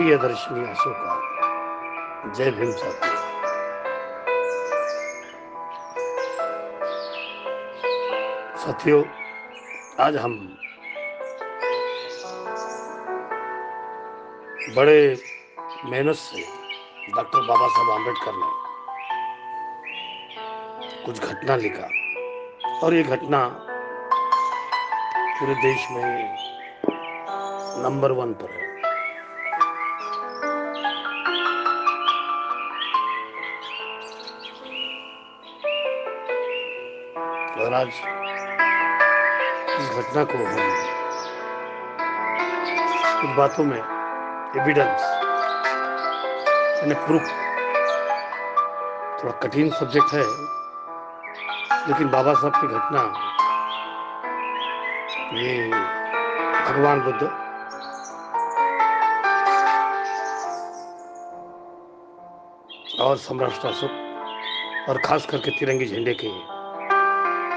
प्रियदर्शिनी अशोका। जय भीम साथियों। साथियों, आज हम बड़े मेहनत से डॉक्टर बाबा साहब आम्बेडकर ने कुछ घटना लिखा और ये घटना पूरे देश में नंबर 1 पर है। और आज इस घटना को हम कुछ बातों में एविडेंस यानी प्रूफ, थोड़ा कठिन सब्जेक्ट है, लेकिन बाबा साहब की घटना ये भगवान बुद्ध और सम्राट अशोक और खास करके तिरंगे झंडे के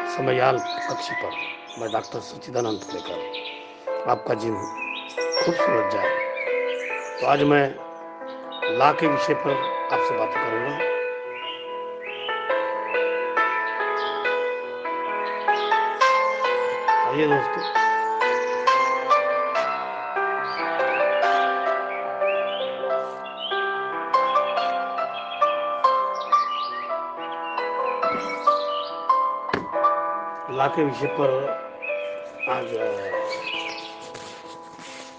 समयाल कक्ष पर मैं डॉक्टर सच्चिदानंद लेकर आपका जीवन खूबसूरत जाए। तो आज मैं लॉ के विषय पर आपसे बातें करूंगा। आइए दोस्तों, लॉ के विषय पर आज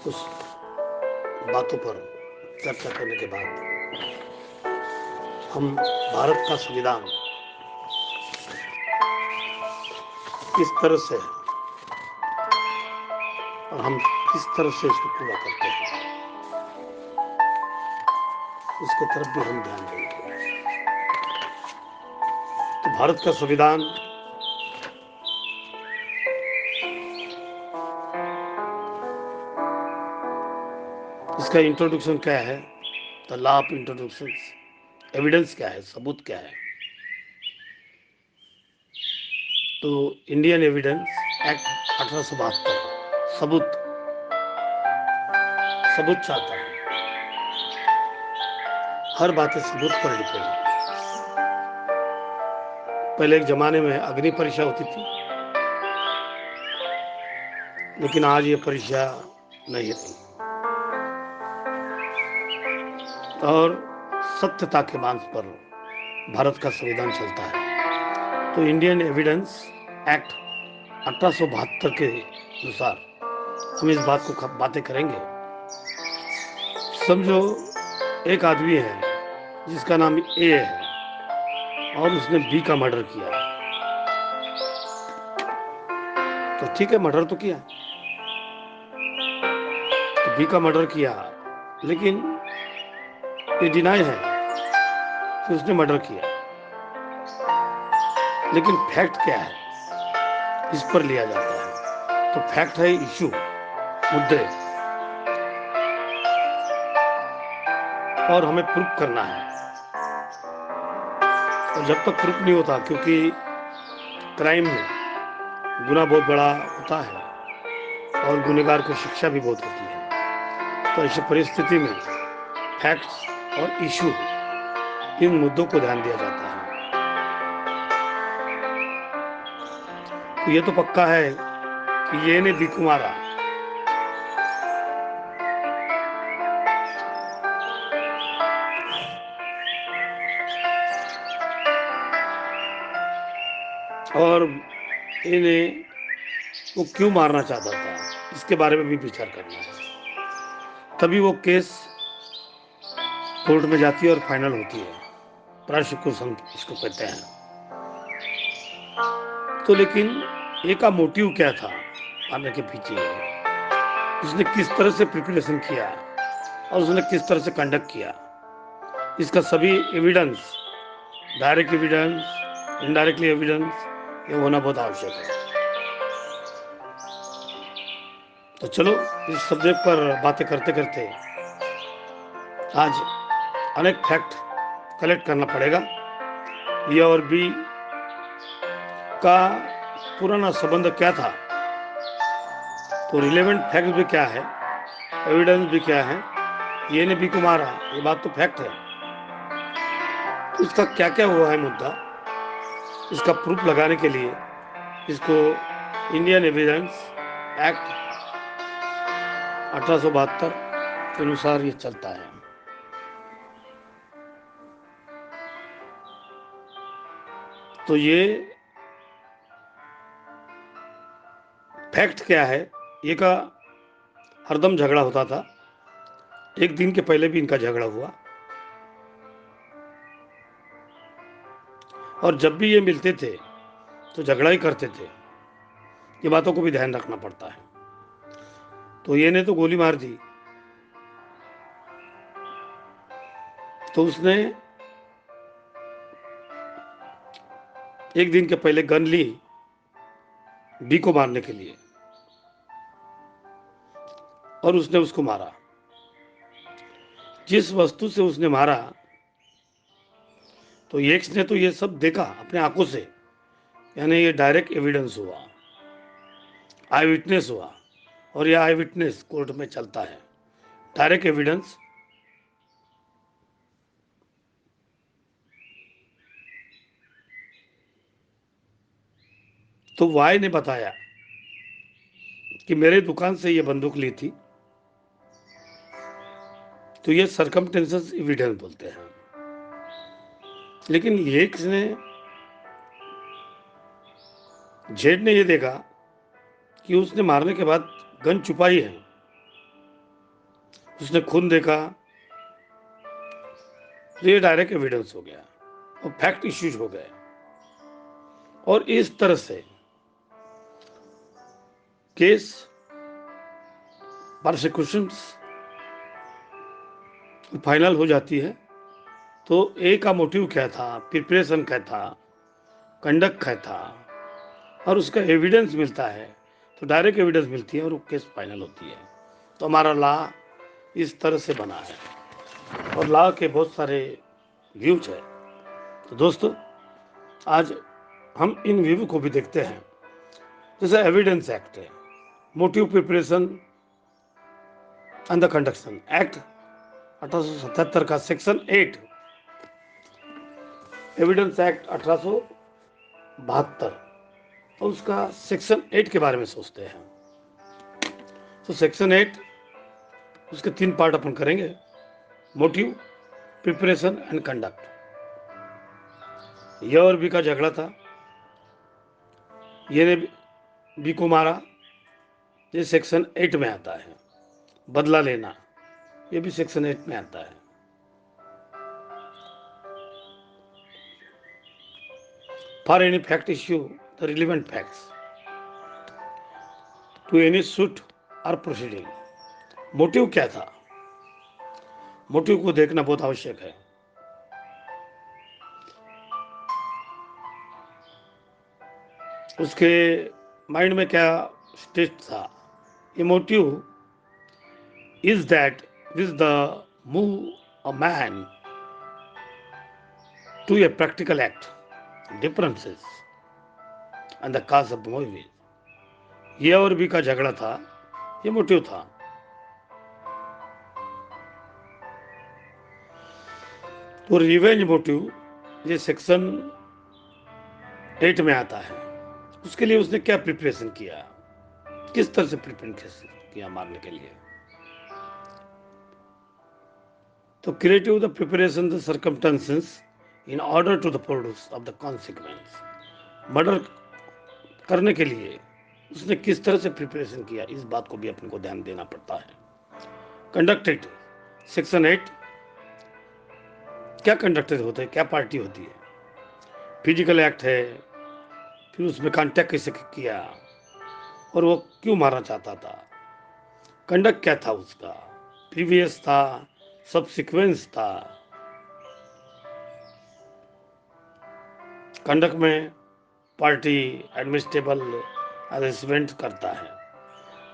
कुछ बातों पर चर्चा करने के बाद हम भारत का संविधान किस तरह से है और हम किस तरह से इसको पूरा करते हैं, उसके तरफ भी हम ध्यान देंगे। तो भारत का संविधान इसका इंट्रोडक्शन क्या है, the law of introduction, evidence क्या है, सबूत क्या है। तो इंडियन एविडेंस एक्ट 1872 सबूत चाहता है। हर बातें सबूत पर डिपेंड है। पहले एक जमाने में अग्नि परीक्षा होती थी, लेकिन आज ये परीक्षा नहीं रही और सत्यता के मांस पर भारत का संविधान चलता है। तो इंडियन एविडेंस एक्ट 1872 के अनुसार हम इस बात को बातें करेंगे। समझो एक आदमी है जिसका नाम ए है और उसने बी का मर्डर किया। तो ठीक है, मर्डर तो किया, तो बी का मर्डर किया, लेकिन ये डिनाई है कि उसने मर्डर किया। लेकिन फैक्ट क्या है, इस पर लिया जाता है। तो फैक्ट है इशू, मुद्दे, और हमें प्रूफ करना है। और जब तक प्रूफ नहीं होता, क्योंकि क्राइम में गुनाह बहुत बड़ा होता है और गुनहगार को शिक्षा भी बहुत होती है, तो ऐसी परिस्थिति में फैक्ट्स और इशू, इन मुद्दों को ध्यान दिया जाता है। तो ये तो पक्का है कि ये ने बी को मारा, और इन्हें वो क्यों मारना चाहता था, इसके बारे में भी विचार करना है। तभी वो केस कोर्ट में जाती है और फाइनल होती है, प्रोसिक्यूशन इसको कहते हैं। तो लेकिन ए का मोटिव क्या था आने के पीछे, उसने किस तरह से प्रिपरेशन किया और उसने किस तरह से कंडक्ट किया, इसका सभी evidence, direct evidence, indirectly evidence, ये होना बहुत आवश्यक है। तो चलो इस सब्जेक्ट पर बातें करते करते आज अनेक फैक्ट कलेक्ट करना पड़ेगा। ए और बी का पुराना संबंध क्या था, तो रिलेवेंट फैक्ट भी क्या है, एविडेंस भी क्या है, ये ने बी को मारा, ये बात तो फैक्ट है। तो इसका क्या क्या हुआ है मुद्दा, इसका प्रूफ लगाने के लिए इसको इंडियन एविडेंस एक्ट 1872 के अनुसार ये चलता है। तो ये फैक्ट क्या है, ये का हरदम झगड़ा होता था। एक दिन के पहले भी इनका झगड़ा हुआ, और जब भी ये मिलते थे तो झगड़ा ही करते थे। ये बातों को भी ध्यान रखना पड़ता है। तो ये ने तो गोली मार दी, तो उसने एक दिन के पहले गन ली बी को मारने के लिए, और उसने उसको मारा। जिस वस्तु से उसने मारा, तो एक्स ने तो ये सब देखा अपने आंखों से, यानी ये डायरेक्ट एविडेंस हुआ, आई विटनेस हुआ। और यह आई विटनेस कोर्ट में चलता है, डायरेक्ट एविडेंस। तो वाई ने बताया कि मेरे दुकान से ये बंदूक ली थी। तो ये सरकमटेंसेस एविडेंस बोलते हैं। लेकिन एक्स ने, जेड ने ये देखा कि उसने मारने के बाद गन छुपाई है, उसने खून देखा। तो ये डायरेक्ट एविडेंस हो गया और फैक्ट इश्यूज हो गए। और इस तरह से केस प्रोसिक्यूशंस फाइनल हो जाती है। तो ए का मोटिव क्या था, प्रिपरेशन क्या था, कंडक्ट क्या था, और उसका एविडेंस मिलता है, तो डायरेक्ट एविडेंस मिलती है और वो केस फाइनल होती है। तो हमारा लॉ इस तरह से बना है, और लॉ के बहुत सारे व्यूज है। तो दोस्तों, आज हम इन व्यू को भी देखते हैं। जैसे एविडेंस एक्ट है, motive, preparation and the conduction act 1877 का सेक्शन 8, एविडेंस एक्ट 1872, और उसका सेक्शन 8 के बारे में सोचते हैं। तो सेक्शन 8, उसके 3 पार्ट अपन करेंगे, मोटिव, प्रिपरेशन एंड कंडक्ट। ये और बी का झगड़ा था, ये ने बी को मारा, ये सेक्शन 8 में आता है। बदला लेना, ये भी सेक्शन 8 में आता है। For any fact issue the relevant facts to any suit और प्रोसीडिंग। मोटिव क्या था, मोटिव को देखना बहुत आवश्यक है। उसके माइंड में क्या स्टेट था। ये motive is that with the move a man to a practical act, differences and the cause of the movie। ये और बी का झगड़ा था, ये मोटिव था। तो रिवेंज मोटिव ये सेक्शन 8 में आता है। उसके लिए उसने क्या प्रिपरेशन किया, किस तरह से प्रिपरेशन किया मारने के लिए। तो creative the preparation the circumstances in order to the produce of the consequence. Murder करने के लिए उसने किस तरह से प्रिपरेशन किया, इस बात को भी अपन को ध्यान देना पड़ता है। कंडक्टेड सेक्शन 8, क्या कंडक्टेड होते हैं, क्या पार्टी होती है। फिजिकल एक्ट है, फिर उसमें कांटेक्ट कैसे किया, और वो क्यों मारना चाहता था, कंडक्ट क्या था उसका, प्रीवियस था, सबसिक्वेंस था। कंडक्ट में पार्टी एडमिनिस्ट्रेबल अरेंजमेंट करता है।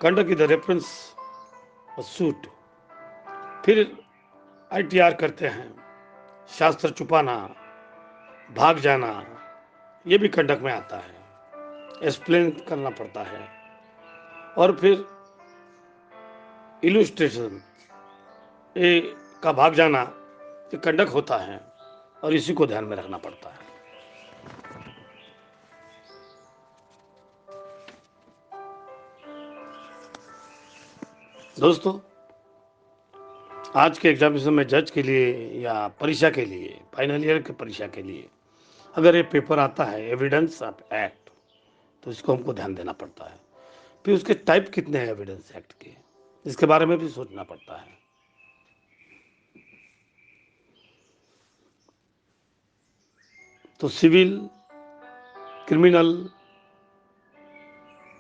Conduct is the reference suit. फिर ITR करते हैं, शास्त्र छुपाना, भाग जाना, ये भी कंडक्ट में आता है, एक्सप्लेन करना पड़ता है। और फिर इलुस्ट्रेशन, ए का भाग जाना ये कंडक होता है और इसी को ध्यान में रखना पड़ता है। दोस्तों, आज के एग्जामिनेशन में जज के लिए या परीक्षा के लिए, फाइनल ईयर की परीक्षा के लिए अगर ये पेपर आता है एविडेंस ऑफ एक्ट, तो इसको हमको ध्यान देना पड़ता है। फिर उसके टाइप कितने हैं एविडेंस एक्ट के, इसके बारे में भी सोचना पड़ता है। तो सिविल, क्रिमिनल,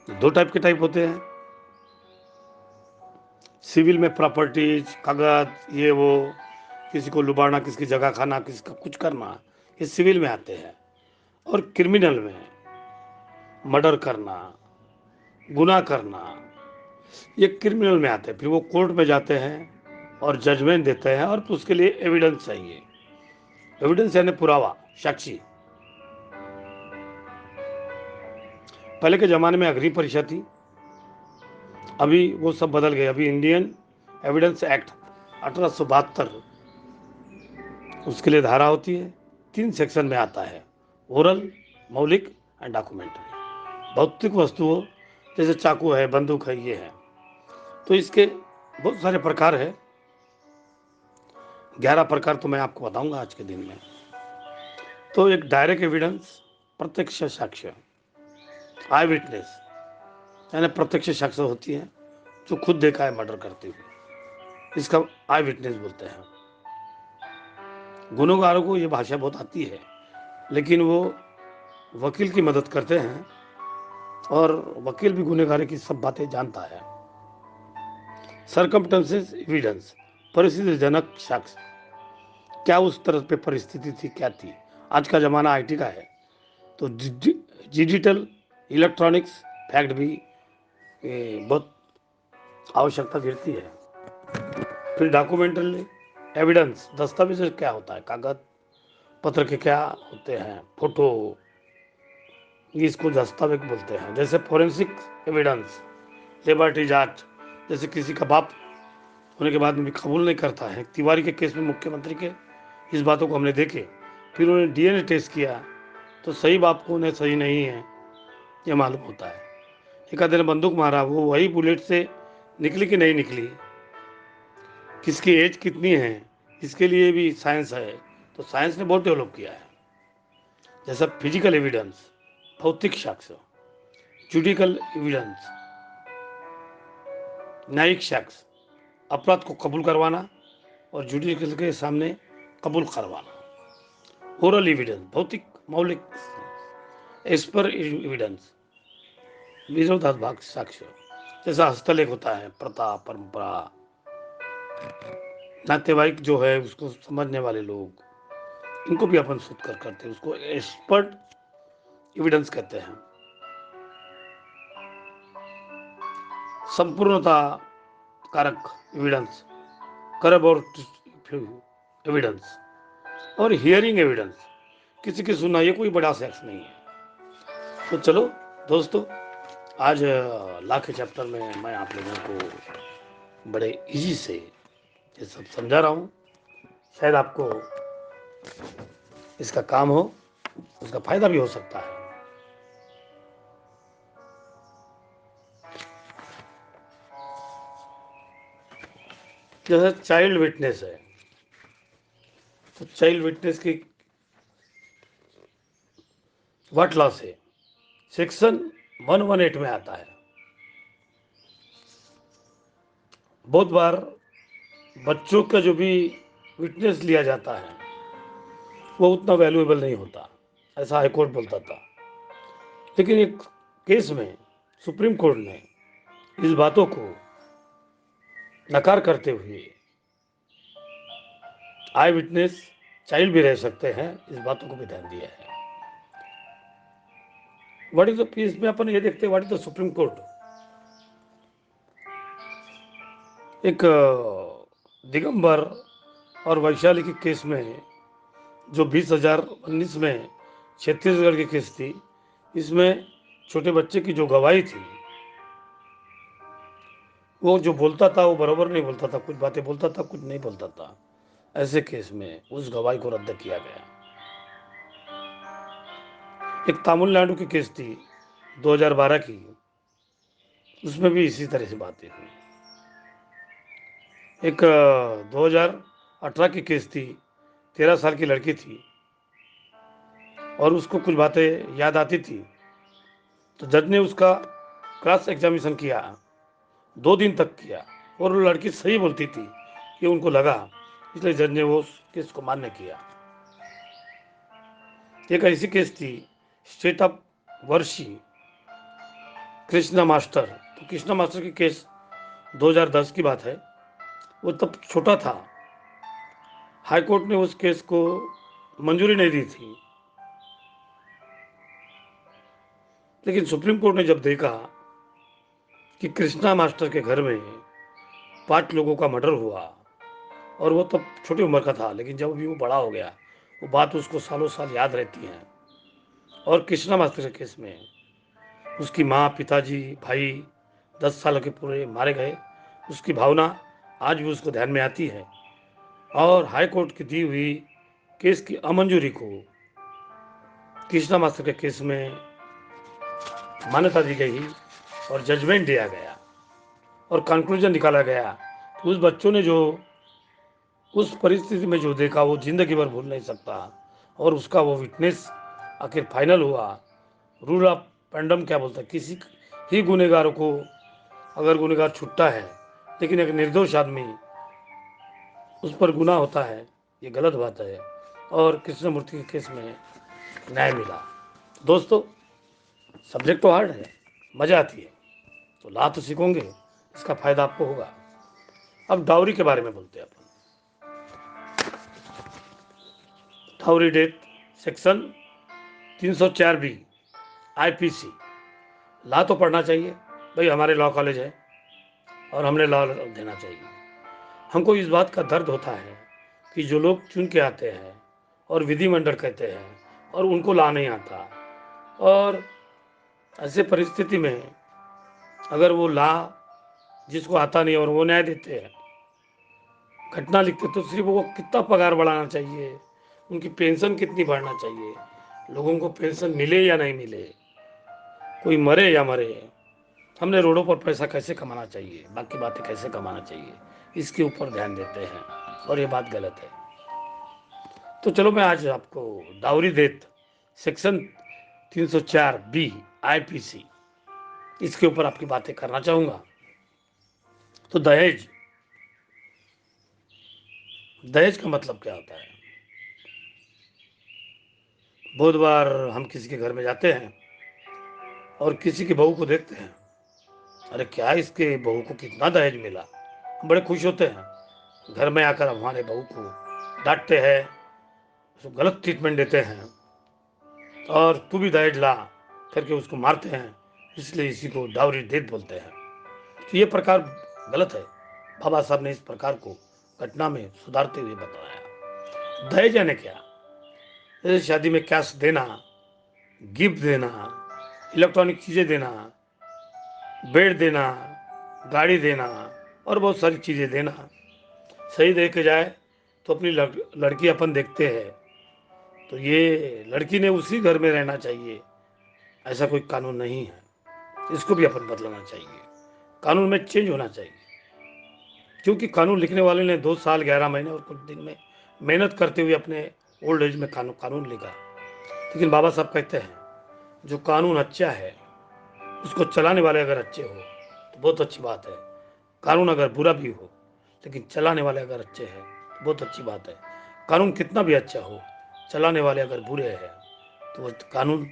दो टाइप के टाइप होते हैं। सिविल में प्रॉपर्टीज, कागज, ये वो, किसी को लुबाना, किसी की जगह खाना, किसी का कुछ करना, ये सिविल में आते हैं। और क्रिमिनल में मर्डर करना, गुनाह करना, ये क्रिमिनल में आते हैं। फिर वो कोर्ट में जाते हैं और जजमेंट देते हैं और उसके लिए एविडेंस चाहिए। एविडेंस यानी पुरावा, साक्षी। पहले के ज़माने में अग्नि परीक्षा थी, अभी वो सब बदल गए। अभी इंडियन एविडेंस एक्ट 1872, उसके लिए धारा होती है, 3 सेक्शन में आता है, ओरल, मौलिक एंड डॉक्यूमेंट्री। भौतिक वस्तुओं जैसे चाकू है, बंदूक है, ये है। तो इसके बहुत सारे प्रकार है, 11 प्रकार तो मैं आपको बताऊंगा आज के दिन में। तो एक डायरेक्ट एविडेंस, प्रत्यक्ष साक्ष्य, आई विटनेस यानी प्रत्यक्ष साक्ष्य होती है जो खुद देखा है मर्डर करते हुए, इसका आई विटनेस बोलते हैं। गुनहगारों को ये भाषा बहुत आती है, लेकिन वो वकील की मदद करते हैं और वकील भी गुनहगार की सब बातें जानता है। सर्कमस्टेंसेस एविडेंस, परिस्थितिजनक साक्ष्य, क्या उस तरह पे परिस्थिति थी, क्या थी। आज का ज़माना आईटी का है, तो डिजिटल इलेक्ट्रॉनिक्स फैक्ट भी बहुत आवश्यकता गिरती है। फिर डॉक्यूमेंटरी एविडेंस, दस्तावेज क्या होता है, कागज पत्र के क्या होते हैं, फोटो, इसको दस्तावेज बोलते हैं। जैसे फोरेंसिक एविडेंस, लेबोरेटरी जांच, जैसे किसी का बाप होने के बाद भी कबूल नहीं करता है। तिवारी के केस में मुख्यमंत्री के इस बातों को हमने देखे, फिर उन्होंने डीएनए टेस्ट किया तो सही बाप को उन्हें सही नहीं है ये मालूम होता है। एक आदमी ने बंदूक मारा, वो वही बुलेट से निकली कि नहीं निकली, किसकी एज कितनी है, इसके लिए भी साइंस है। तो साइंस ने बहुत डेवलप किया है। जैसा फिजिकल एविडेंस, भौतिक साक्ष्य, जुडिकल एविडेंस, न्यायिक साक्ष्य, अपराध को कबूल करवाना और जुडिकल के सामने कबूल करवाना। ओरल एविडेंस, भौतिक मौलिक, एस्पर एविडेंस, विरोधाभास साक्ष्य, जैसा हस्तलेख होता है, प्रथा, परंपरा, नातेवाईक जो है उसको समझने वाले लोग, इनको भी अपन शुद्ध कर करते हैं, उसको एक्सपर्ट एविडेंस कहते हैं। संपूर्णता कारक एविडेंस, करबोरेटिव एविडेंस और हियरिंग एविडेंस, किसी की सुनना, ये कोई बड़ा सेक्स नहीं है। तो चलो दोस्तों, आज लॉ के चैप्टर में मैं आप लोगों को बड़े इजी से ये सब समझा रहा हूँ। शायद आपको इसका काम हो, उसका फायदा भी हो सकता है। जैसे चाइल्ड विटनेस है, तो चाइल्ड विटनेस की व्हाट लॉ से सेक्शन 118 में आता है। बहुत बार बच्चों का जो भी विटनेस लिया जाता है वो उतना वैल्यूएबल नहीं होता, ऐसा हाईकोर्ट बोलता था। लेकिन एक केस में सुप्रीम कोर्ट ने इस बातों को नकार करते हुए आई विटनेस चाइल्ड भी रह सकते हैं, इस बातों को भी ध्यान दिया है। व्हाट इज द पीस में अपन ये देखते हैं, what is the supreme court. एक दिगंबर और वैशाली के केस में जो 2019 में छत्तीसगढ़ की केस थी, इसमें छोटे बच्चे की जो गवाही थी वो जो बोलता था वो बराबर नहीं बोलता था, कुछ बातें बोलता था, कुछ नहीं बोलता था। ऐसे केस में उस गवाही को रद्द किया गया। एक तमिलनाडु की केस थी 2012 की, उसमें भी इसी तरह से बातें हुई। एक 2018 की केस थी, 13 साल की लड़की थी और उसको कुछ बातें याद आती थी, तो जज ने उसका क्रॉस एग्जामिनेशन किया, 2 दिन तक किया, और वो लड़की सही बोलती थी, ये उनको लगा, इसलिए जज ने वो केस को मान्य किया। एक ऐसी केस थी स्टेट ऑफ वर्शी, कृष्णा मास्टर। तो कृष्णा मास्टर की केस 2010 की बात है, वो तब छोटा था। हाई कोर्ट ने उस केस को मंजूरी नहीं दी थी, लेकिन सुप्रीम कोर्ट ने जब देखा कि कृष्णा मास्टर के घर में 5 लोगों का मर्डर हुआ, और वो तब छोटी उम्र का था, लेकिन जब भी वो बड़ा हो गया, वो बात उसको सालों साल याद रहती है। और कृष्णा मास्टर के केस में उसकी माँ, पिताजी, भाई 10 साल के पूरे मारे गए, उसकी भावना आज भी उसको ध्यान में आती है। और हाई कोर्ट की दी हुई केस की अमंजूरी को कृष्णा मास्टर के केस में मान्यता दी गई और जजमेंट दिया गया और कंक्लूजन निकाला गया कि उस बच्चों ने जो उस परिस्थिति में जो देखा वो जिंदगी भर भूल नहीं सकता, और उसका वो विटनेस आखिर फाइनल हुआ। रूल ऑफ पेंडम क्या बोलता है, किसी ही गुनहगार को अगर गुनहगार छुटता है, लेकिन एक निर्दोष आदमी उस पर गुनाह होता है, ये गलत बात है। और कृष्णमूर्ति के केस में न्याय मिला। दोस्तों, सब्जेक्ट तो हार्ड है, मजा आती है, तो ला तो सीखोगे, इसका फायदा आपको होगा। अब डाउरी के बारे में बोलते हैं अपन। Dowry death section 304 B IPC. Law तो पढ़ना चाहिए भाई, हमारे लॉ कॉलेज है और हमने लॉ देना चाहिए। हमको इस बात का दर्द होता है कि जो लोग चुन के आते हैं और विधिमंडल कहते हैं और उनको लॉ नहीं आता, और ऐसे परिस्थिति में अगर वो लॉ जिसको आता नहीं और वो न्याय देते हैं, घटना लिखते, तो सिर्फ वो कितना पगार बढ़ाना चाहिए, उनकी पेंशन कितनी बढ़ना चाहिए, लोगों को पेंशन मिले या नहीं मिले, कोई मरे या मरे, हमने रोडों पर पैसा कैसे कमाना चाहिए, बाकी बातें कैसे कमाना चाहिए, इसके ऊपर ध्यान देते हैं, और ये बात गलत है। तो चलो मैं आज आपको dowry death section 304 B IPC, इसके ऊपर आपकी बातें करना चाहूंगा। तो दहेज, दहेज का मतलब क्या होता है? बहुत बार हम किसी के घर में जाते हैं और किसी की बहू को देखते हैं, अरे क्या इसके बहू को कितना दहेज मिला, हम बड़े खुश होते हैं। घर में आकर हमारे बहू को डांटते हैं, उसको गलत ट्रीटमेंट देते हैं, और तू भी दहेज ला करके उसको मारते हैं, इसलिए इसी को डाउरी डेथ बोलते हैं। तो ये प्रकार गलत है। बाबा साहब ने इस प्रकार को घटना में सुधारते हुए बताया। दहेज यानी क्या? जैसे शादी में कैश देना, गिफ्ट देना, इलेक्ट्रॉनिक चीज़ें देना, बेड देना, गाड़ी देना, और बहुत सारी चीज़ें देना। सही देखे जाए तो अपनी लड़की अपन देखते हैं, तो ये लड़की ने उसी घर में रहना चाहिए, ऐसा कोई कानून नहीं है। इसको भी अपन बदलना चाहिए, कानून में चेंज होना चाहिए। क्योंकि कानून लिखने वाले ने 2 साल 11 महीने और कुछ दिन में मेहनत करते हुए अपने ओल्ड एज में कानून लिखा। लेकिन बाबा साहब कहते हैं जो कानून अच्छा है उसको चलाने वाले अगर अच्छे हो तो बहुत अच्छी बात है। कानून अगर बुरा भी हो लेकिन चलाने वाले अगर अच्छे हैं तो बहुत अच्छी बात है। कानून कितना भी अच्छा हो, चलाने वाले अगर बुरे हैं तो वो कानून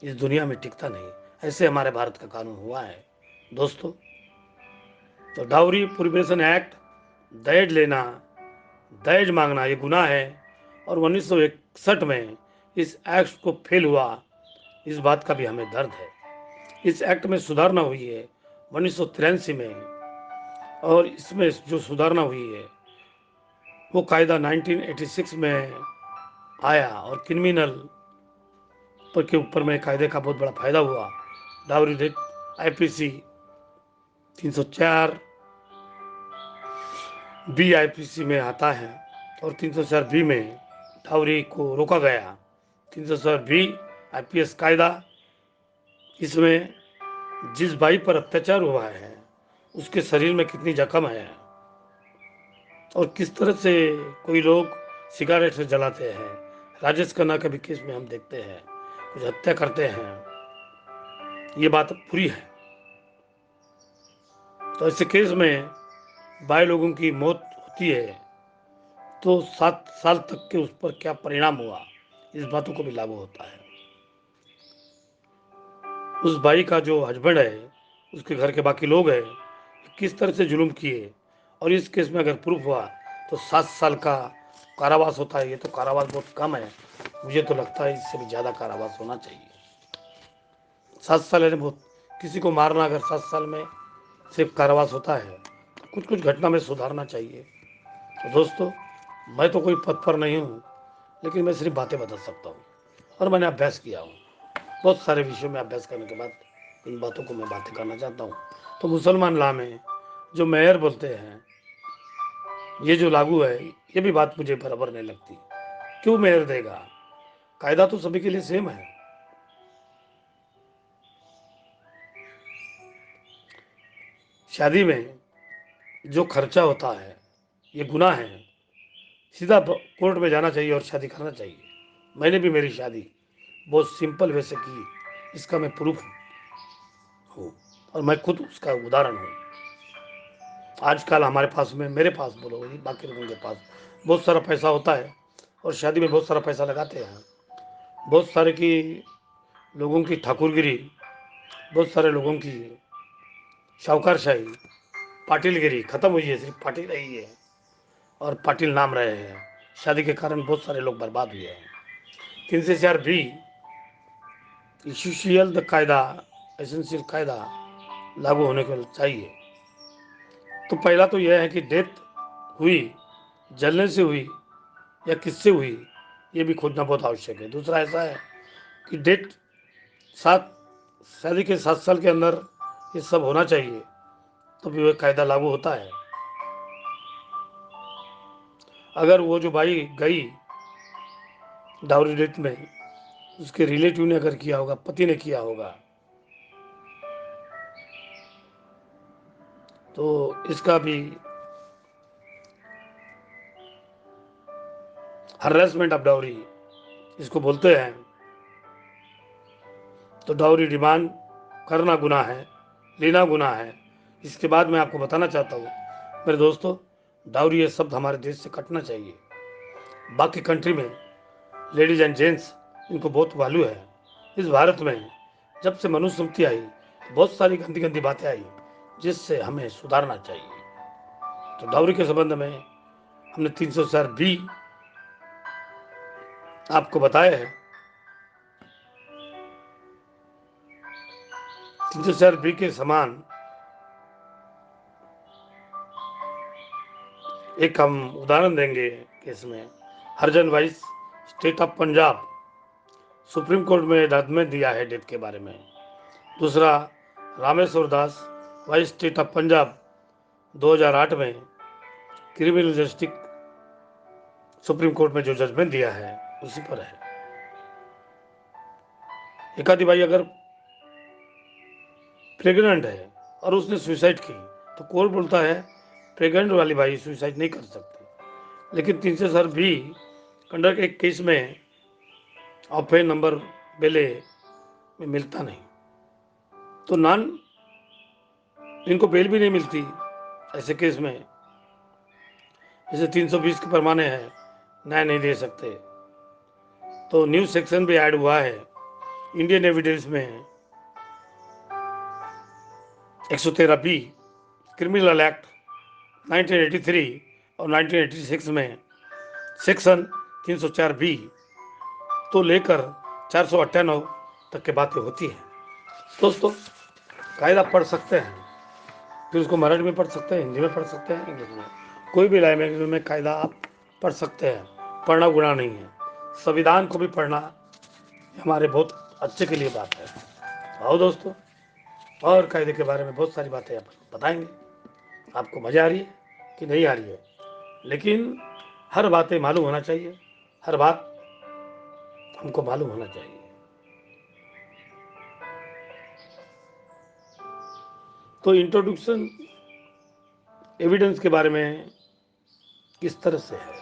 इस दुनिया में टिकता नहीं। ऐसे हमारे भारत का कानून हुआ है दोस्तों। तो डाउरी प्रिवेंशन एक्ट, दहेज लेना, दहेज मांगना ये गुनाह है, और 1961 में इस एक्ट को फेल हुआ, इस बात का भी हमें दर्द है। इस एक्ट में सुधारना हुई है 1983 में, और इसमें जो सुधारना हुई है वो कायदा 1986 में आया, और क्रिमिनल पर के ऊपर में कायदे का बहुत बड़ा फायदा हुआ। Dowry rate IPC 304 B IPC में आता है और 304 बी में डाउरी को रोका गया। 304 बी आईपीएस कायदा, इसमें जिस भाई पर अत्याचार हुआ है उसके शरीर में कितनी जख्म है और किस तरह से कोई लोग सिगारेट से जलाते हैं। राजेश खन्ना के भी केस में हम देखते हैं कुछ हत्या करते हैं, ये बात पूरी है। तो ऐसे केस में 22 लोगों की मौत होती है तो 7 साल तक के उस पर क्या परिणाम हुआ, इस बातों को भी लागू होता है। उस भाई का जो हस्बैंड है, उसके घर के बाकी लोग हैं, किस तरह से जुल्म किए, और इस केस में अगर प्रूफ हुआ तो 7 साल का कारावास होता है। ये तो कारावास बहुत कम है, मुझे तो लगता है इससे भी ज़्यादा कारावास होना चाहिए। 7 साल है बहुत, किसी को मारना अगर 7 साल में सिर्फ कारावास होता है तो कुछ कुछ घटना में सुधारना चाहिए। तो दोस्तों, मैं तो कोई पद पर नहीं हूँ, लेकिन मैं सिर्फ बातें बता सकता हूँ और मैंने अभ्यास किया हूँ। बहुत सारे विषयों में अभ्यास करने के बाद इन बातों को मैं बातें करना चाहता हूँ। तो मुसलमान लॉ में जो मेयर बोलते हैं, ये जो लागू है, ये भी बात मुझे बराबर नहीं लगती। क्यों मेयर देगा? कायदा तो सभी के लिए सेम है। शादी में जो खर्चा होता है ये गुनाह है, सीधा कोर्ट में जाना चाहिए और शादी करना चाहिए। मैंने भी मेरी शादी बहुत सिंपल वे से की, इसका मैं प्रूफ हूँ और मैं खुद उसका उदाहरण हूँ। आजकल हमारे पास में, मेरे पास बोलो, बाकी लोगों के पास बहुत सारा पैसा होता है और शादी में बहुत सारा पैसा लगाते हैं। बहुत सारे की लोगों की ठाकुरगिरी, बहुत सारे लोगों की शाहूकारशाही, पाटिलगिरी खत्म हुई है, सिर्फ पाटिल रही है और पाटिल नाम रहे हैं। शादी के कारण बहुत सारे लोग बर्बाद हुए हैं। 304 भी इशूशियल कायदा, एसेंशियल कायदा लागू होने को चाहिए। तो पहला तो यह है कि डेथ हुई, जलने से हुई या किससे हुई, ये भी खोजना बहुत आवश्यक है। दूसरा ऐसा है कि डेट 7 शादी के 7 साल के अंदर ये सब होना चाहिए, तो भी वह कायदा लागू होता है। अगर वो जो भाई गई डाउरी डेथ में, उसके रिलेटिव ने अगर किया होगा, पति ने किया होगा, तो इसका भी हरेसमेंट ऑफ डाउरी इसको बोलते हैं। तो डाउरी डिमांड करना गुनाह है, लेना गुनाह है। इसके बाद मैं आपको बताना चाहता हूँ मेरे दोस्तों, डाउरी ये शब्द हमारे देश से कटना चाहिए। बाकी कंट्री में लेडीज एंड जेंट्स इनको बहुत वैल्यू है। इस भारत में जब से मनुस्मृति आई, बहुत सारी गंदी गंदी बातें आई जिससे हमें सुधारना चाहिए। तो डाउरी के संबंध में हमने 304 बी आपको बताया है। 304 बी के समान एक हम उदाहरण देंगे कि इसमें Harijan vice state of Punjab supreme court में जजमेंट दिया है डेथ के बारे में। दूसरा, रामेश्वर दास वाइस स्टेट ऑफ पंजाब 2008 में क्रिमिनल जस्टिस सुप्रीम कोर्ट में जो जजमेंट दिया है उसी पर है। एक आदि भाई अगर प्रेग्नेंट है और उसने सुसाइड की तो कोर्ट बोलता है प्रेग्नेंट वाली भाई सुसाइड नहीं कर सकती। लेकिन 304 भी कंडक्ट एक केस में ऑफेन नंबर बेले में मिलता नहीं, तो नॉन इनको बेल भी नहीं मिलती ऐसे केस में। जैसे 320 के पैमाने है, न्याय नहीं दे सकते। तो न्यू सेक्शन भी ऐड हुआ है इंडियन एविडेंस में 113 बी क्रिमिनल एक्ट 1983 और 1986 में सेक्शन 304 बी तो लेकर 498 तक की बातें होती है। दोस्तों, कायदा पढ़ सकते हैं, फिर उसको मराठी में पढ़ सकते हैं, हिंदी में पढ़ सकते हैं, इंग्लिश में, कोई भी लैंग्वेज में कायदा आप पढ़ सकते हैं। पढ़ना गुनाह नहीं है। संविधान को भी पढ़ना हमारे बहुत अच्छे के लिए बात है। आओ दोस्तों, और कायदे के बारे में बहुत सारी बातें अपन बताएंगे। आपको मज़ा आ रही है कि नहीं आ रही है, लेकिन हर बातें मालूम होना चाहिए, हर बात हमको मालूम होना चाहिए। तो इंट्रोडक्शन एविडेंस के बारे में किस तरह से है,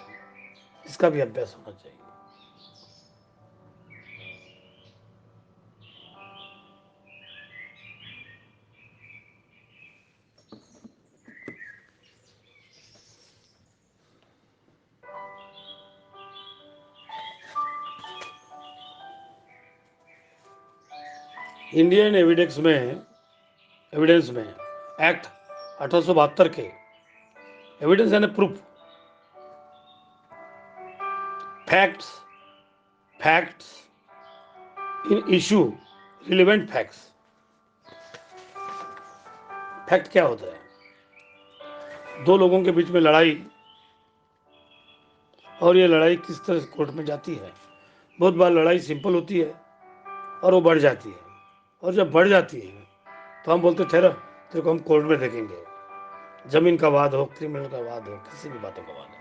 इसका भी अभ्यास होना चाहिए। इंडियन एविडेंस में एक्ट 1872 के एविडेंस यानी proof, facts facts in issue, relevant facts. Fact क्या होता है? दो लोगों के बीच में लड़ाई, और ये लड़ाई किस तरह से कोर्ट में जाती है। बहुत बार लड़ाई सिंपल होती है और वो बढ़ जाती है, और जब बढ़ जाती है तो हम बोलते ठहरो, तेरे को हम कोर्ट में देखेंगे। जमीन का वाद हो, क्रिमिनल का वाद हो, किसी भी बातों का वाद हो,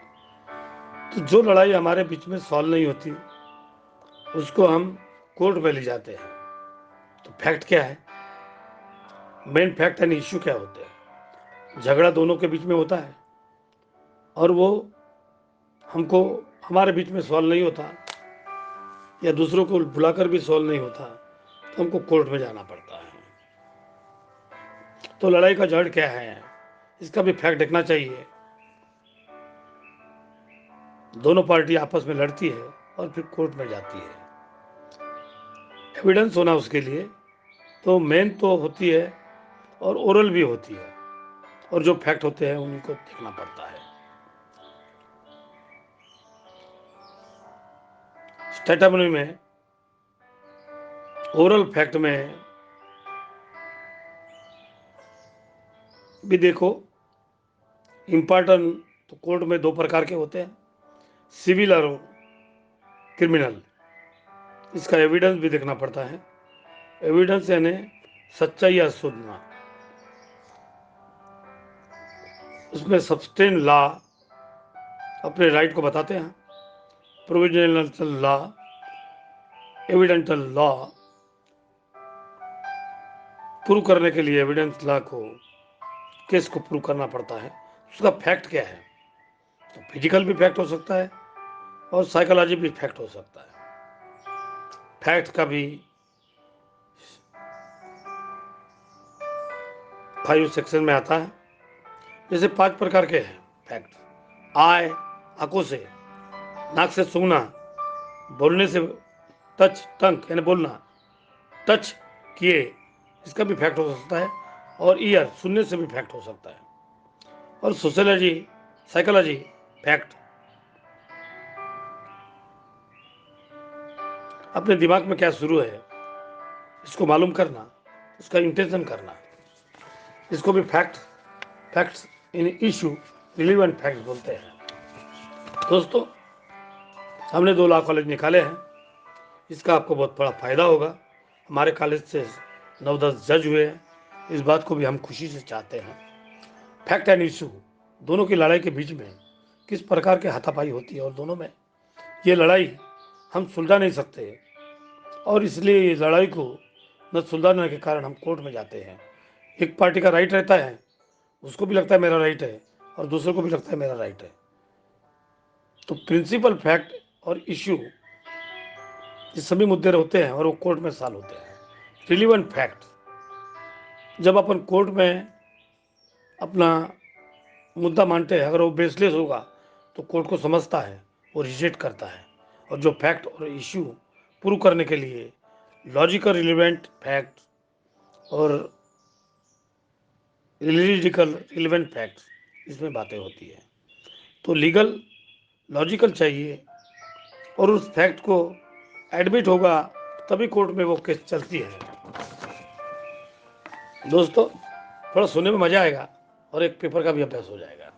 तो जो लड़ाई हमारे बीच में सॉल्व नहीं होती उसको हम कोर्ट में ले जाते हैं। तो फैक्ट क्या है? मेन फैक्ट एंड इश्यू क्या होते हैं? झगड़ा दोनों के बीच में होता है और वो हमको हमारे बीच में सॉल्व नहीं होता, या दूसरों को बुलाकर भी सॉल्व नहीं होता, तो हमको कोर्ट में जाना पड़ता है। तो लड़ाई का जड़ क्या है, इसका भी फैक्ट देखना चाहिए। दोनों पार्टी आपस में लड़ती है और फिर कोर्ट में जाती है। एविडेंस होना उसके लिए तो मेन तो होती है, और ओरल भी होती है, और जो फैक्ट होते हैं उन्हीं को देखना पड़ता है। स्टेटमनी में ओरल फैक्ट में भी देखो, इम्पॉर्टेंट तो कोर्ट में दो प्रकार के होते हैं, सिविल और क्रिमिनल। इसका एविडेंस भी देखना पड़ता है। एविडेंस यानी सच्चाई या सुनना, उसमें सब्सटेंस लॉ अपने राइट को बताते हैं, प्रोविजनल लॉ, एविडेंटल लॉ प्रूव करने के लिए एविडेंस लॉ को, केस को प्रूव करना पड़ता है। उसका फैक्ट क्या है? तो फिजिकल भी फैक्ट हो सकता है और साइकोलॉजी भी फैक्ट हो सकता है। फैक्ट का भी 5 सेक्शन में आता है। जैसे 5 प्रकार के हैं फैक्ट। आय, आंखों से, नाक से सूंघना, बोलने से, टच टंग यानी बोलना, टच किए, इसका भी फैक्ट हो सकता है। और ईयर, सुनने से भी फैक्ट हो सकता है। और सोशियोलॉजी, साइकोलॉजी फैक्ट, अपने दिमाग में क्या शुरू है इसको मालूम करना, उसका इंटेंशन करना, इसको भी facts in issue, relevant fact बोलते हैं। दोस्तों, हमने 2 लॉ कॉलेज निकाले हैं, इसका आपको बहुत बड़ा फायदा होगा। हमारे कॉलेज से 9-10 जज हुए हैं, इस बात को भी हम खुशी से चाहते हैं। फैक्ट एंड इशू दोनों की लड़ाई के बीच में किस प्रकार के हाथापाई होती है, और दोनों में ये लड़ाई हम सुलझा नहीं सकते, और इसलिए इस लड़ाई को न सुलझाने के कारण हम कोर्ट में जाते हैं। एक पार्टी का राइट रहता है, उसको भी लगता है मेरा राइट है, और दूसरे को भी लगता है मेरा राइट है। तो प्रिंसिपल फैक्ट और इश्यू, ये सभी मुद्दे होते हैं और वो कोर्ट में सॉल्व होते हैं। रिलीवेंट फैक्ट, जब अपन कोर्ट में अपना मुद्दा मानते हैं, अगर वो बेसलेस होगा तो कोर्ट को समझता है, वो रिजेक्ट करता है। और जो फैक्ट और इश्यू प्रूव करने के लिए लॉजिकल रिलेवेंट फैक्ट और रिलीजिकल रिलेवेंट फैक्ट, इसमें बातें होती है। तो लीगल लॉजिकल चाहिए, और उस फैक्ट को एडमिट होगा तभी कोर्ट में वो केस चलती है। दोस्तों, थोड़ा सुनने में मजा आएगा और एक पेपर का भी अभ्यास हो जाएगा।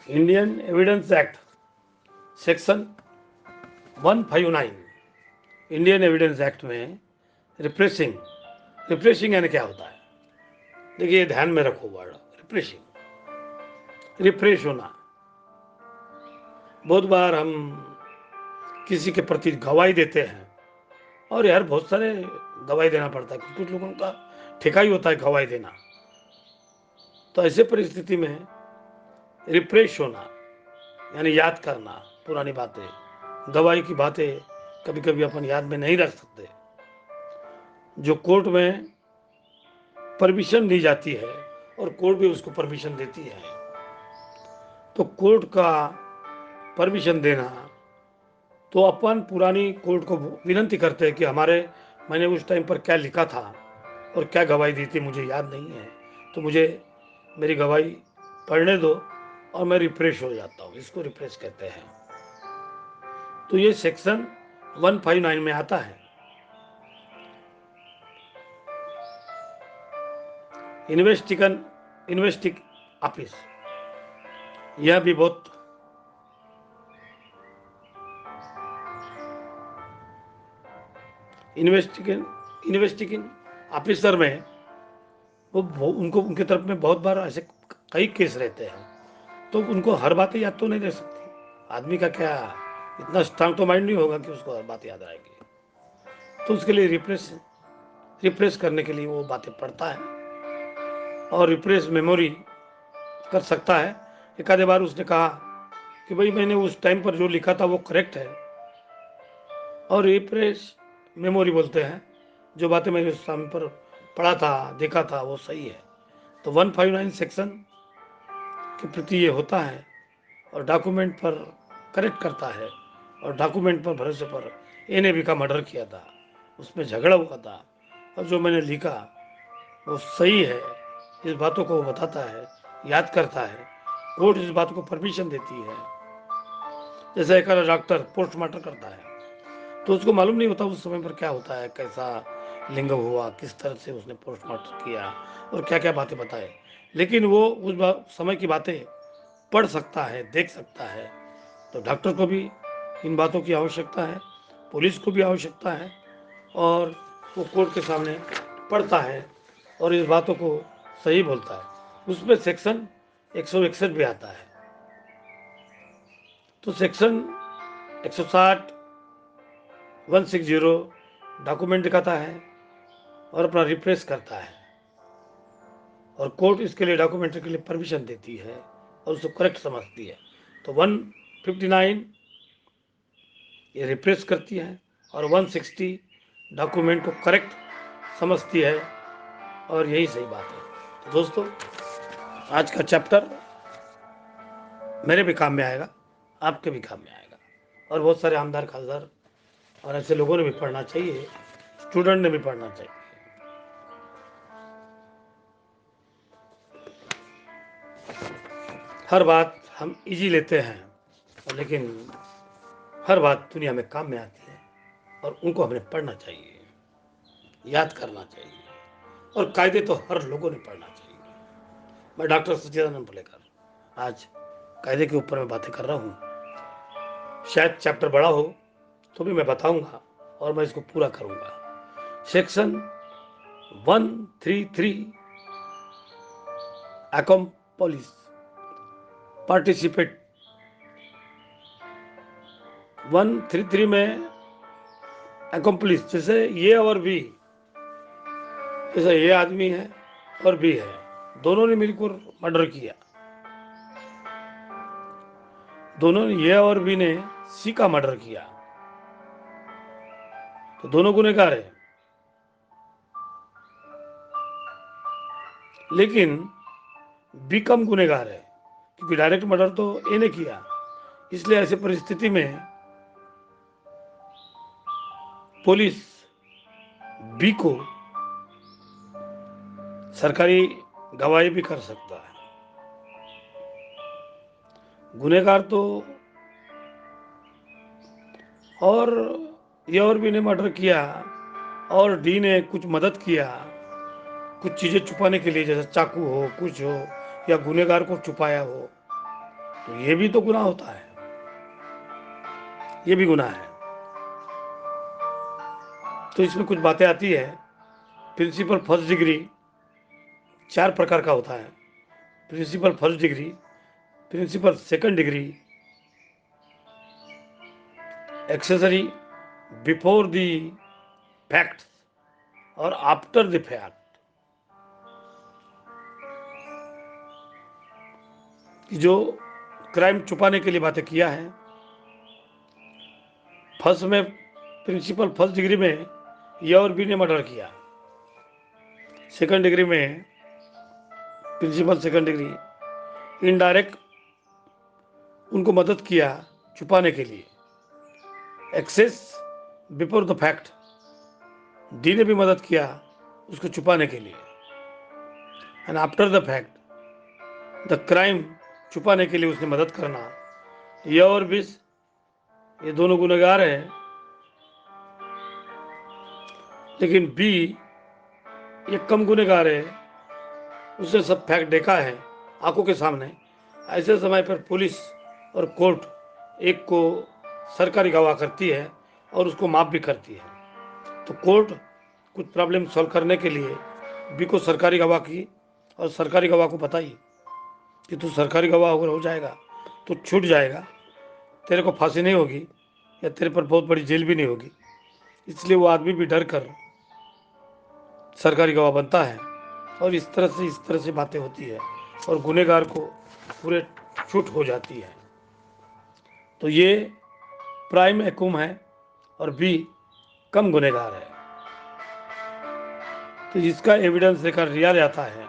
Indian evidence act section 159, Indian evidence act में रिप्रेसिंग, रिप्रेसिंग यानी क्या होता है? देखिए ध्यान में रखो वर्ड रिप्रेसिंग, रिफ्रेश होना। बहुत बार हम किसी के प्रति गवाही देते हैं, और यार बहुत सारे गवाही देना पड़ता है, कुछ लोगों का ठेका ही होता है गवाही देना। तो ऐसे परिस्थिति में रिफ्रेश होना यानी याद करना पुरानी बातें, गवाही की बातें कभी कभी अपन याद में नहीं रख सकते, जो कोर्ट में परमिशन दी जाती है और कोर्ट भी उसको परमिशन देती है। तो कोर्ट का परमिशन देना, तो अपन पुरानी कोर्ट को विनती करते हैं कि मैंने उस टाइम पर क्या लिखा था और क्या गवाही दी थी मुझे याद नहीं है, तो मुझे मेरी गवाही पढ़ने दो और मैं रिफ्रेश हो जाता हूँ। इसको रिफ्रेश कहते हैं। तो ये सेक्शन 159 में आता है। इन्वेस्टिग ऑफिस, यह भी बहुत इन्वेस्टिगेशन ऑफिसर में उनको उनके तरफ में बहुत बार ऐसे कई केस रहते हैं, तो उनको हर बातें याद तो नहीं रह सकती। आदमी का क्या इतना स्ट्रांग तो माइंड नहीं होगा कि उसको हर बात याद आएगी। तो उसके लिए रिफ्रेश करने के लिए वो बातें पढ़ता है और रिफ्रेश मेमोरी कर सकता है। एक आधे बार उसने कहा कि भाई मैंने उस टाइम पर जो लिखा था वो करेक्ट है, और रिफ्रेश मेमोरी बोलते हैं जो बातें मैंने उस टाइम पर पढ़ा था देखा था वो सही है। तो 159 सेक्शन के प्रति ये होता है, और डॉक्यूमेंट पर करेक्ट करता है। और डॉक्यूमेंट पर भरोसे पर एनएबी का मर्डर किया था, उसमें झगड़ा हुआ था, और जो मैंने लिखा वो सही है, इस बातों को वो बताता है, याद करता है। कोर्ट इस बात को परमिशन देती है। जैसे एक डॉक्टर पोस्टमार्टम करता है, तो उसको मालूम नहीं होता उस समय पर क्या होता है, कैसा लिंग हुआ, किस तरह से उसने पोस्टमार्टम किया और क्या क्या बातें बताए, लेकिन वो उस समय की बातें पढ़ सकता है, देख सकता है। तो डॉक्टर को भी इन बातों की आवश्यकता है, पुलिस को भी आवश्यकता है, और वो कोर्ट के सामने पढ़ता है और इस बातों को सही बोलता है। उसमें सेक्शन 161 भी आता है। तो सेक्शन 160 160 डॉक्यूमेंट दिखाता है और अपना रिप्रेस करता है, और कोर्ट इसके लिए डॉक्यूमेंट्री के लिए परमिशन देती है और उसको करेक्ट समझती है। तो 159 ये रिप्रेस करती है और 160 डॉक्यूमेंट को करेक्ट समझती है, और यही सही बात है। तो दोस्तों, आज का चैप्टर मेरे भी काम में आएगा, आपके भी काम में आएगा, और बहुत सारे आमदार खासदार और ऐसे लोगों ने भी पढ़ना चाहिए, स्टूडेंट ने भी पढ़ना चाहिए। हर बात हम इजी लेते हैं, लेकिन हर बात दुनिया में काम में आती है, और उनको हमें पढ़ना चाहिए, याद करना चाहिए, और कायदे तो हर लोगों ने पढ़ना चाहिए। मैं डॉक्टर सच्चिदानंद पुलेकर आज कायदे के ऊपर मैं बातें कर रहा हूँ। शायद चैप्टर बड़ा हो तो भी मैं बताऊंगा और मैं इसको पूरा करूंगा। सेक्शन 133 अकम्पलिस पार्टिसिपेट, 133 में अकम्पलिस, जैसे ये और भी, जैसे ये आदमी है और भी है, दोनों ने मिलकर मर्डर किया, दोनों ने, ये और भी ने सी का मर्डर किया, तो दोनों गुनहगार है। लेकिन बी कम गुनहगार है, क्योंकि डायरेक्ट मर्डर तो ए ने किया। इसलिए ऐसी परिस्थिति में पुलिस बी को सरकारी गवाही भी कर सकता है। गुनहगार तो, और ये और भी ने मर्डर किया, और डी ने कुछ मदद किया कुछ चीजें छुपाने के लिए, जैसे चाकू हो, कुछ हो, या गुनहगार को छुपाया हो, तो ये भी तो गुनाह होता है, ये भी गुनाह है। तो इसमें कुछ बातें आती है। प्रिंसिपल फर्स्ट डिग्री 4 प्रकार का होता है। Principal first degree, principal second degree, accessory before the fact और आफ्टर द फैक्ट। जो क्राइम छुपाने के लिए बातें किया है। फर्स्ट में प्रिंसिपल फर्स्ट डिग्री में ए और बी ने मर्डर किया। सेकंड डिग्री में प्रिंसिपल सेकंड डिग्री इनडायरेक्ट उनको मदद किया छुपाने के लिए। Access before the fact, D ने भी मदद किया उसको छुपाने के लिए। And after the fact, the crime छुपाने के लिए उसने मदद करना। ये और भी, ये दोनों गुनहगार हैं। लेकिन बी ये कम गुनहगार है, उसने सब फैक्ट देखा है आंखों के सामने। ऐसे समय पर पुलिस और कोर्ट एक को सरकारी गवाह करती है और उसको माफ भी करती है। तो कोर्ट कुछ प्रॉब्लम सॉल्व करने के लिए बी को सरकारी गवाह की और सरकारी गवाह को बताई कि तू सरकारी गवाह अगर हो जाएगा तो छूट जाएगा, तेरे को फांसी नहीं होगी या तेरे पर बहुत बड़ी जेल भी नहीं होगी। इसलिए वो आदमी भी डर कर सरकारी गवाह बनता है और इस तरह से बातें होती है और गुनहगार को पूरे छूट हो जाती है। तो ये प्राइम एक्यूम है और बी कम गुनहगार है। तो इसका एविडेंस लेकर रिया जाता है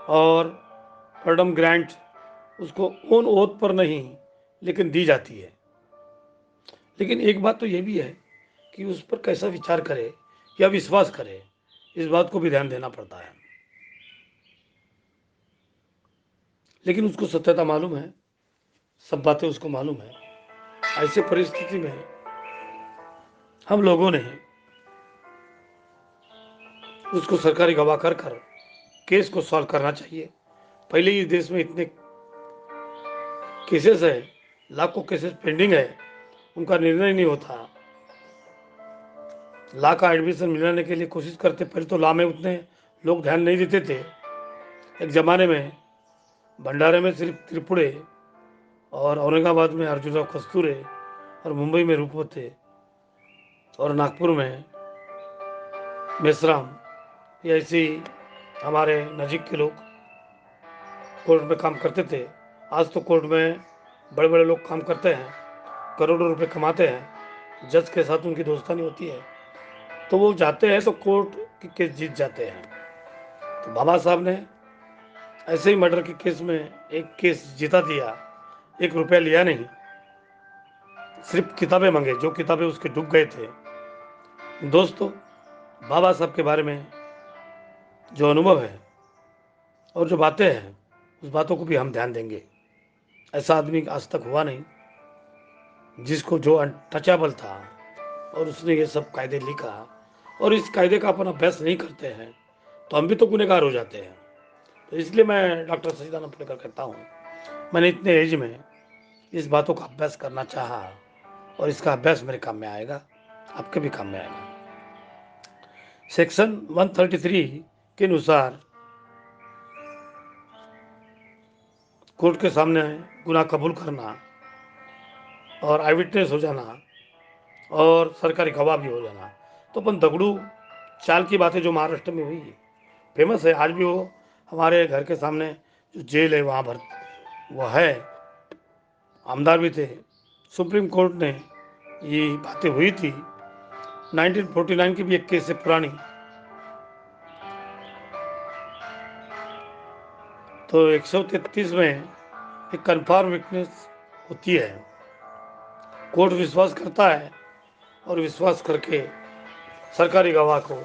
और फ्रीडम ग्रांट उसको ओन ओथ पर नहीं लेकिन दी जाती है। लेकिन एक बात तो ये भी है कि उस पर कैसा विचार करे या विश्वास करे, इस बात को भी ध्यान देना पड़ता है। लेकिन उसको सत्यता मालूम है, सब बातें उसको मालूम है। ऐसे परिस्थिति में हम लोगों ने उसको सरकारी गवाह कर केस को सॉल्व करना चाहिए। पहले ही देश में इतने केसेस है, लाखों केसेस पेंडिंग है, उनका निर्णय नहीं होता। लॉ का एडमिशन मिलाने के लिए कोशिश करते, पहले तो लॉ में उतने लोग ध्यान नहीं देते थे। एक ज़माने में भंडारे में सिर्फ त्रिपुरे और औरंगाबाद में अर्जुनराव कस्तूरे और मुंबई में रूपवते और नागपुर में मेसराम, ये ऐसे ही हमारे नज़दीक के लोग कोर्ट में काम करते थे। आज तो कोर्ट में बड़े बड़े लोग काम करते हैं, करोड़ों रुपए कमाते हैं, जज के साथ उनकी दोस्तानी होती है, तो वो जाते हैं तो कोर्ट के केस जीत जाते हैं। तो बाबा साहब ने ऐसे ही मर्डर के केस में एक केस जीता दिया, 1 रुपया लिया नहीं, सिर्फ किताबें मांगे, जो किताबें उसके डूब गए थे। दोस्तों, बाबा साहब के बारे में जो अनुभव है और जो बातें हैं, उस बातों को भी हम ध्यान देंगे। ऐसा आदमी आज तक हुआ नहीं जिसको जो अनटचेबल था और उसने ये सब कायदे लिखा और इस कायदे का अपन अभ्यास नहीं करते हैं तो हम भी तो गुनहगार हो जाते हैं। तो इसलिए मैं डॉक्टर सच्चिदानंद फुलेकर कहता हूँ, मैंने इतने एज में इस बातों का अभ्यास करना चाहा और इसका अभ्यास मेरे काम में आएगा, आपके भी काम में आएगा। सेक्शन 133 के अनुसार कोर्ट के सामने गुनाह कबूल करना और आई विटनेस हो जाना और सरकारी गवाह भी हो जाना, तो अपन दगड़ू चाल की बातें जो महाराष्ट्र में हुई फेमस है। आज भी वो हमारे घर के सामने जो जेल है वहाँ भर वो है, आमदार भी थे। सुप्रीम कोर्ट ने ये बातें हुई थी 1949 की भी एक केस है पुरानी। तो 133 में एक कन्फर्म विटनेस होती है, कोर्ट विश्वास करता है और विश्वास करके सरकारी गवाह को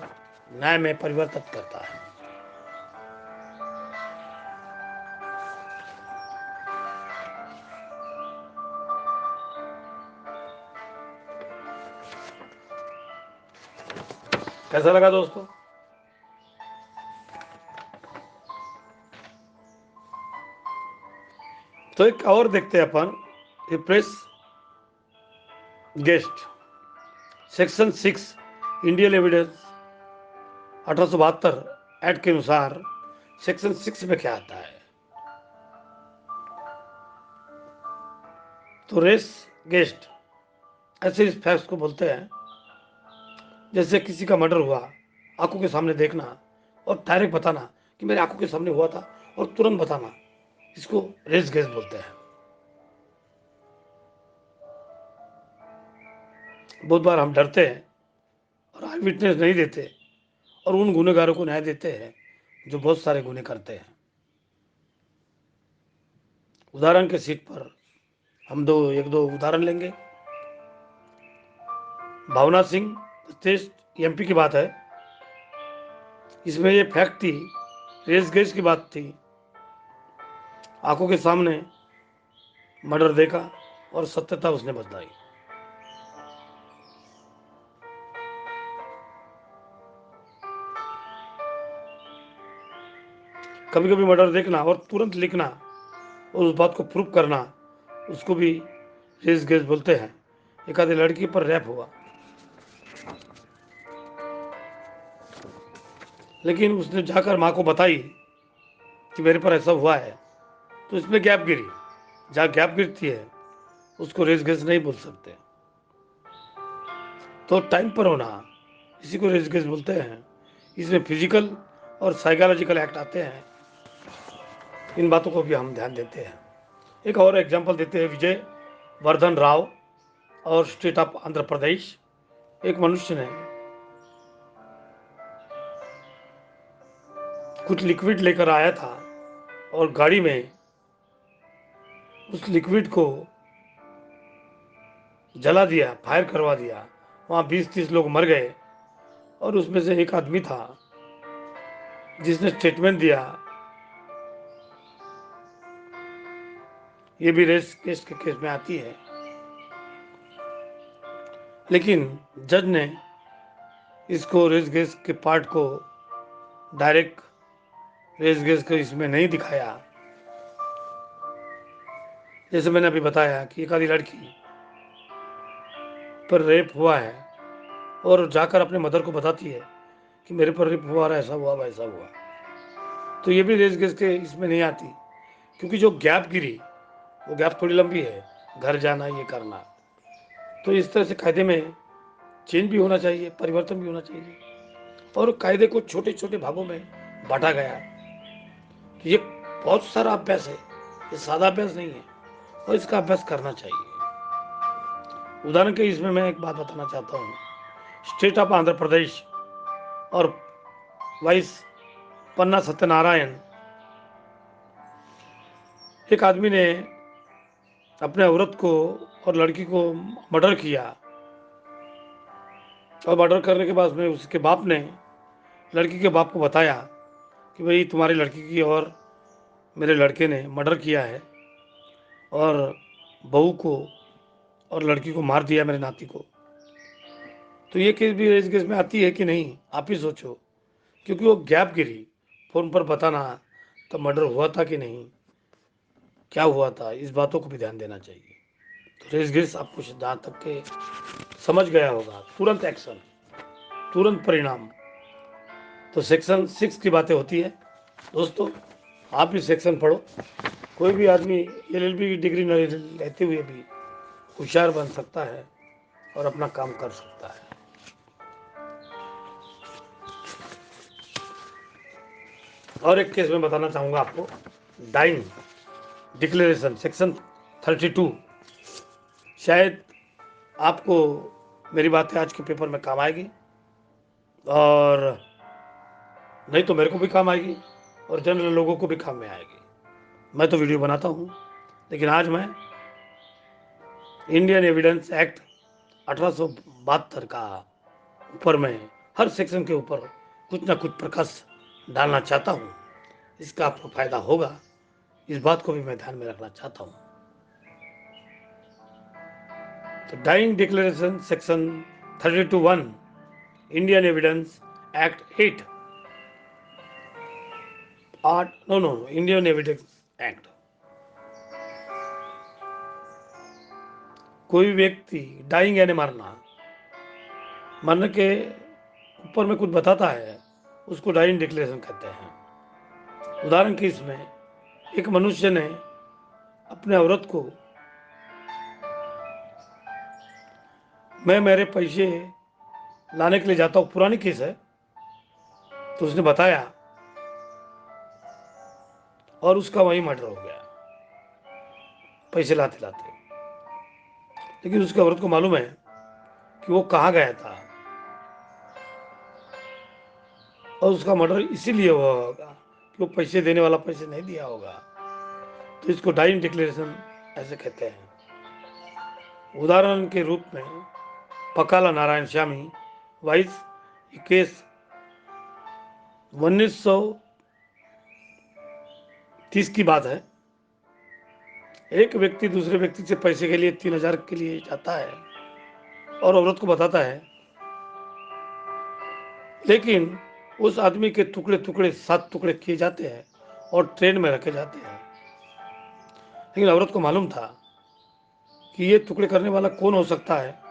न्याय में परिवर्तित करता है। कैसा लगा दोस्तों? तो एक और देखते हैं अपन, ये press guest, section 6 Indian evidence 1872 act के अनुसार सेक्शन 6 में क्या आता है। तो रेस गेस्ट ऐसे इस फैक्ट्स को बोलते हैं जैसे किसी का मर्डर हुआ, आंखों के सामने देखना और डायरेक्ट बताना कि मेरे आंखों के सामने हुआ था और तुरंत बताना, इसको रेस गेस्ट बोलते हैं। बहुत बार हम डरते हैं और आई विटनेस नहीं देते और उन गुनहगारों को न्याय देते हैं जो बहुत सारे गुने करते हैं। उदाहरण के सीट पर हम एक दो उदाहरण लेंगे। भावना सिंह टेस्ट एमपी की बात है, इसमें ये फैक्ट थी, रेस गेज की बात थी, आंखों के सामने मर्डर देखा और सत्यता उसने बताई। कभी कभी मर्डर देखना और तुरंत लिखना और उस बात को प्रूव करना, उसको भी रेस गेज बोलते हैं। एक आधी लड़की पर रैप हुआ, लेकिन उसने जाकर माँ को बताई कि मेरे पर ऐसा हुआ है, तो इसमें गैप गिरी। जहाँ गैप गिरती है उसको रेस गेज नहीं बोल सकते। तो टाइम पर होना, इसी को रेस गेज बोलते हैं। इसमें फिजिकल और साइकोलॉजिकल एक्ट आते हैं, इन बातों को भी हम ध्यान देते हैं। एक और एग्जांपल देते हैं, विजय वर्धन राव और स्टेट ऑफ आंध्र प्रदेश। एक मनुष्य ने कुछ लिक्विड लेकर आया था और गाड़ी में उस लिक्विड को जला दिया, फायर करवा दिया। वहाँ 20-30 लोग मर गए और उसमें से एक आदमी था जिसने स्टेटमेंट दिया। ये भी रेस केस के केस में आती है, लेकिन जज ने इसको रेस गेस के पार्ट को डायरेक्ट रेस गेस को इसमें नहीं दिखाया। जैसे मैंने अभी बताया कि एक आधी लड़की पर रेप हुआ है और जाकर अपने मदर को बताती है कि मेरे पर रेप हुआ, ऐसा हुआ वैसा हुआ, तो ये भी रेस गेस के इसमें नहीं आती, क्योंकि जो गैप गिरी वो गैप थोड़ी लंबी है, घर जाना ये करना। तो इस तरह से कायदे में चेंज भी होना चाहिए, परिवर्तन भी होना चाहिए, और कायदे को छोटे छोटे भागों में बांटा गया। तो ये बहुत सारा अभ्यास है, ये सादा अभ्यास नहीं है और इसका अभ्यास करना चाहिए। उदाहरण के इसमें मैं एक बात बताना चाहता हूँ। स्टेट ऑफ आंध्र प्रदेश और वाइस पन्ना सत्यनारायण, एक आदमी ने अपने औरत को और लड़की को मर्डर किया और मर्डर करने के बाद में उसके बाप ने लड़की के बाप को बताया कि भाई तुम्हारी लड़की की और मेरे लड़के ने मर्डर किया है और बहू को और लड़की को मार दिया, मेरे नाती को। तो ये केस भी रेस केस में आती है कि नहीं, आप ही सोचो, क्योंकि वो गैप गिरी। फोन पर बताना तो मर्डर हुआ था कि नहीं, क्या हुआ था, इस बातों को भी ध्यान देना चाहिए। तो रेस गेस आपको जहाँ तक के समझ गया होगा, तुरंत एक्शन, तुरंत परिणाम। तो सेक्शन 6 की बातें होती है दोस्तों, आप भी सेक्शन पढ़ो। कोई भी आदमी LLB की डिग्री न लेते हुए भी होशियार बन सकता है और अपना काम कर सकता है। और एक केस में बताना चाहूँगा आपको, डाइंग डिक्लेरेशन सेक्शन 32। शायद आपको मेरी बातें आज के पेपर में काम आएगी और नहीं तो मेरे को भी काम आएगी और जनरल लोगों को भी काम में आएगी। मैं तो वीडियो बनाता हूँ, लेकिन आज मैं इंडियन एविडेंस एक्ट 1872 का ऊपर में हर सेक्शन के ऊपर कुछ ना कुछ प्रकाश डालना चाहता हूँ। इसका आपको फायदा होगा, इस बात को भी मैं ध्यान में रखना चाहता हूँ। तो dying declaration section 32(1) Indian evidence act 8 Indian evidence act कोई व्यक्ति डाइंग यानी मरना, मरने के ऊपर में कुछ बताता है, उसको डाइंग डिक्लेरेशन कहते हैं। उदाहरण के इसमें एक मनुष्य ने अपने औरत को, मैं मेरे पैसे लाने के लिए जाता हूँ, पुरानी केस है, तो उसने बताया और उसका वहीं मर्डर हो गया पैसे लाते लाते। लेकिन उसकी औरत को मालूम है कि वो कहाँ गया था, और उसका मर्डर इसीलिए हुआ होगा कि वो पैसे देने वाला पैसे नहीं दिया होगा। तो इसको डाइंग डिक्लेरेशन ऐसे कहते हैं। उदाहरण के रूप में पकाला नारायण स्वामी वाइस, केस 1930 की बात है। एक व्यक्ति दूसरे व्यक्ति से पैसे के लिए 3000 के लिए जाता है और औरत को बताता है, लेकिन उस आदमी के टुकड़े टुकड़े 7 टुकड़े किए जाते हैं और ट्रेन में रखे जाते हैं। लेकिन औरत को मालूम था कि ये टुकड़े करने वाला कौन हो सकता है,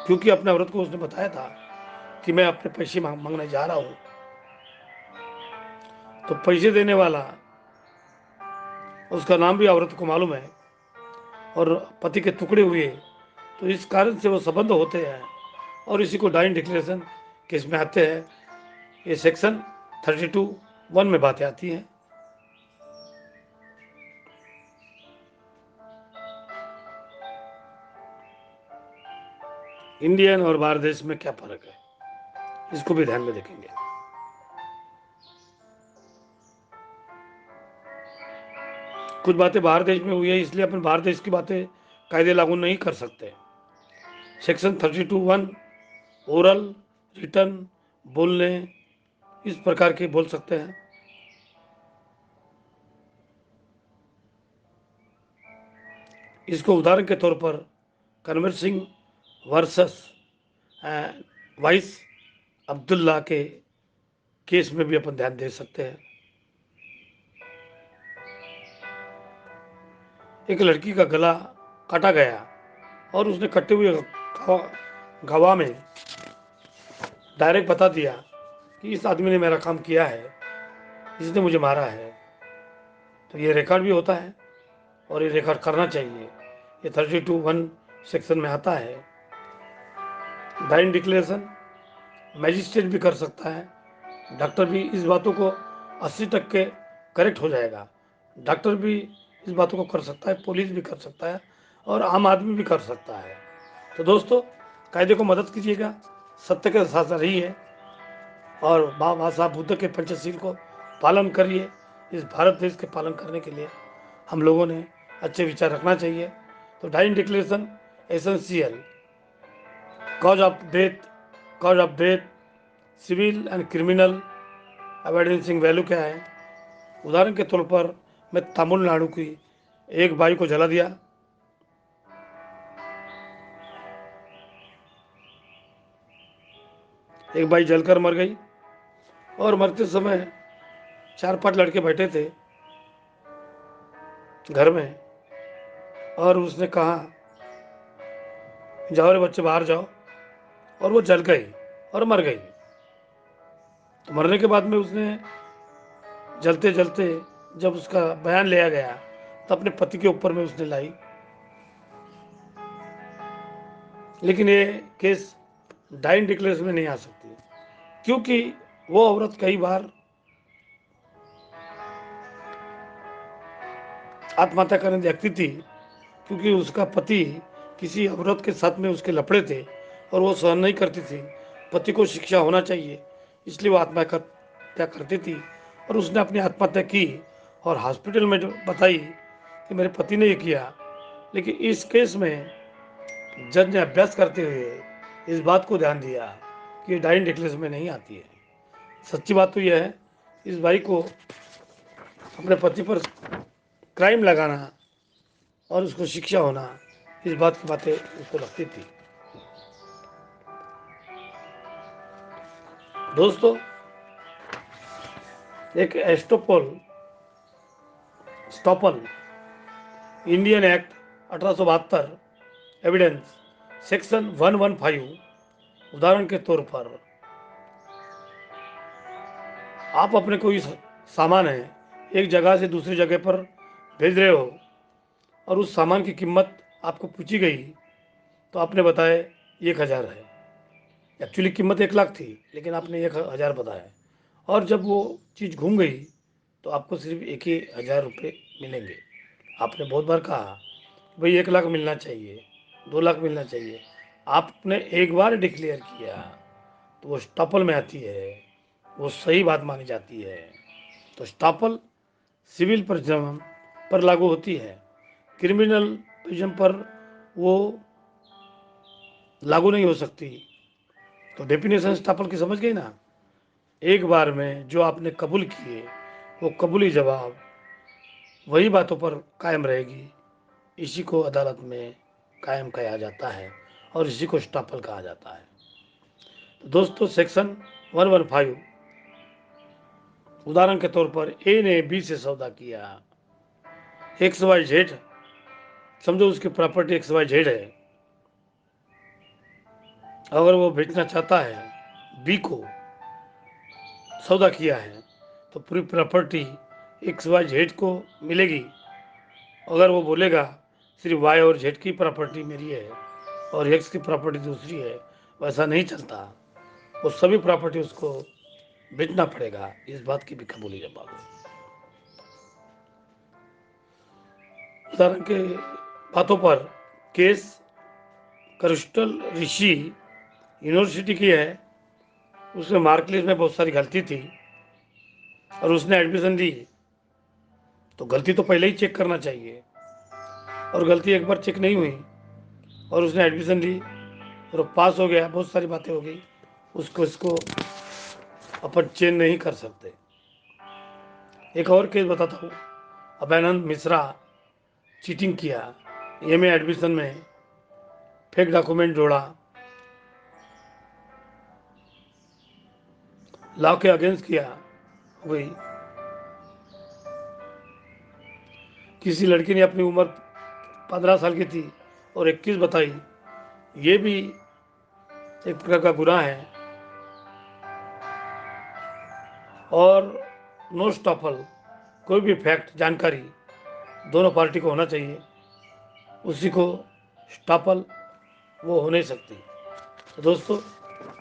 क्योंकि अपने औरत को उसने बताया था कि मैं अपने पैसे मांगने जा रहा हूं। तो पैसे देने वाला, उसका नाम भी औरत को मालूम है, और पति के टुकड़े हुए, तो इस कारण से वो संबंध होते हैं और इसी को डाइंग डिक्लेरेशन केस में आते हैं। ये सेक्शन 32(1) में बातें आती हैं। इंडियन और बाहर देश में क्या फर्क है, इसको भी ध्यान में देखेंगे। कुछ बातें बाहर देश में हुई है, इसलिए अपन बाहर देश की बातें कायदे लागू नहीं कर सकते। सेक्शन 32(1) ओरल, रिटर्न, बोलने, इस प्रकार के बोल सकते हैं। इसको उदाहरण के तौर पर कन्वर सिंह वर्सेस वाइस अब्दुल्ला के केस में भी अपन ध्यान दे सकते हैं। एक लड़की का गला काटा गया और उसने कटे हुए गवाह में डायरेक्ट बता दिया कि इस आदमी ने मेरा काम किया है, इसने मुझे मारा है। तो ये रिकॉर्ड भी होता है और ये रिकॉर्ड करना चाहिए। ये 32(1) सेक्शन में आता है। डाइंग डिक्लेरेशन मैजिस्ट्रेट भी कर सकता है, डॉक्टर भी इस बातों को 80% करेक्ट हो जाएगा। डॉक्टर भी इस बातों को कर सकता है, पुलिस भी कर सकता है और आम आदमी भी कर सकता है। तो दोस्तों, कायदे को मदद कीजिएगा, सत्य के साथ रहिए और बाबा साहब बुद्ध के पंचशील को पालन करिए। इस भारत देश के पालन करने के लिए हम लोगों ने अच्छे विचार रखना चाहिए। तो dying declaration essential, cause of death, civil and criminal evidencing value क्या है। उदाहरण के तौर पर मैं तमिलनाडु की एक बाई को जला दिया, एक बाई जलकर मर गई और मरते समय 4-5 लड़के बैठे थे घर में, और उसने कहा, जाओ रे बच्चे बाहर जाओ, और वो जल गई और मर गई। तो मरने के बाद में उसने जलते जलते जब उसका बयान लिया गया तो अपने पति के ऊपर में उसने लाई। लेकिन ये केस डाइंग डिक्लेरेशन में नहीं आ सकती, क्योंकि वो औरत कई बार आत्महत्या करने देखती थी, क्योंकि उसका पति किसी औरत के साथ में उसके लफड़े थे और वो सहन नहीं करती थी। पति को शिक्षा होना चाहिए, इसलिए वो आत्महत्या करती थी और उसने अपनी आत्महत्या की और हॉस्पिटल में जो बताई कि मेरे पति ने ये किया। लेकिन इस केस में जज ने अभ्यास करते हुए इस बात को ध्यान दिया कि ये डाइंग डिक्लेरेशन में नहीं आती है। सच्ची बात तो यह है, इस भाई को अपने पति पर क्राइम लगाना और उसको शिक्षा होना, इस बात की बातें उसको लगती थी। दोस्तों, एक estoppel Indian act 1872 evidence section 115, उदाहरण के तौर पर आप अपने कोई सामान है एक जगह से दूसरी जगह पर भेज रहे हो और उस सामान की कीमत आपको पूछी गई तो आपने बताया 1,000 है। एक्चुअली कीमत 1 लाख थी लेकिन आपने 1,000 बताया और जब वो चीज़ घूम गई तो आपको सिर्फ 1,000 रुपये मिलेंगे। आपने बहुत बार कहा भाई 1 लाख मिलना चाहिए, 2 लाख मिलना चाहिए। आपने एक बार डिक्लेयर किया तो वो स्टॉपल में आती है, वो सही बात मानी जाती है। तो स्टॉपल सिविल परिजन पर लागू होती है, क्रिमिनल परिजन पर वो लागू नहीं हो सकती। तो डेफिनेशन स्टॉपल की समझ गई ना। एक बार में जो आपने कबूल किए वो कबूली जवाब वही बातों पर कायम रहेगी। इसी को अदालत में कायम किया जाता है और इसी को स्टॉपल कहा जाता है। तो दोस्तों सेक्शन 115, उदाहरण के तौर पर ए ने बी से सौदा किया, एक्स वाई जेड, समझो उसकी प्रॉपर्टी एक्स वाई जेड है। अगर वो बेचना चाहता है बी को, सौदा किया है तो पूरी प्रॉपर्टी एक्स वाई जेड को मिलेगी। अगर वो बोलेगा सिर्फ वाई और जेड की प्रॉपर्टी मेरी है और एक्स की प्रॉपर्टी दूसरी है, वैसा नहीं चलता। वो सभी प्रॉपर्टी उसको बेचना पड़ेगा। इस बात की भी कबूली जवाब है। उदाहरण के बातों पर केस क्रिस्टल ऋषि यूनिवर्सिटी की है। उसमें मार्क लिस्ट में बहुत सारी गलती थी और उसने एडमिशन ली। तो गलती तो पहले ही चेक करना चाहिए और गलती एक बार चेक नहीं हुई और उसने एडमिशन ली और पास हो गया, बहुत सारी बातें हो गई, उसको इसको अपन चेंज नहीं कर सकते। एक और केस बताता हूँ। अभयानंद मिश्रा चीटिंग किया, एमए एडमिशन में फेक डॉक्यूमेंट जोड़ा, लॉ के अगेंस्ट किया, हो गई। किसी लड़की ने अपनी उम्र 15 साल की थी और 21 बताई, ये भी एक प्रकार का गुनाह है। और नो स्टॉपल, कोई भी फैक्ट जानकारी दोनों पार्टी को होना चाहिए, उसी को स्टॉपल वो हो नहीं सकती। तो दोस्तों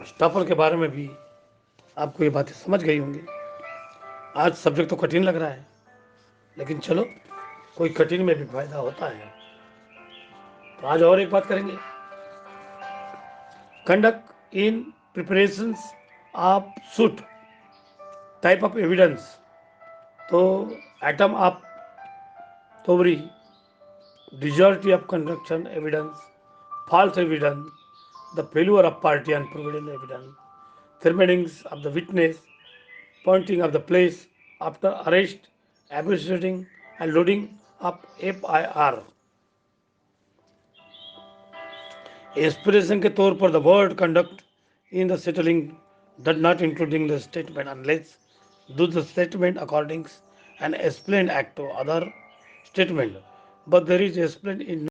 स्टॉपल के बारे में भी आपको ये बातें समझ गई होंगी। आज सब्जेक्ट तो कठिन लग रहा है लेकिन चलो, कोई कठिन में भी फायदा होता है। तो आज और एक बात करेंगे, conduct in preparations of suit, type of evidence. तो एटम ऑफ थोबरी, डिजर्टी of conduction evidence, false evidence, the failure of party and provident evidence, terminations of the witness, pointing of the place after arrest, absconding and loading of FIR। Expression के तौर पर the word conduct in the settling does not including the statement unless do the statement according and explain act to other statement but there is explain in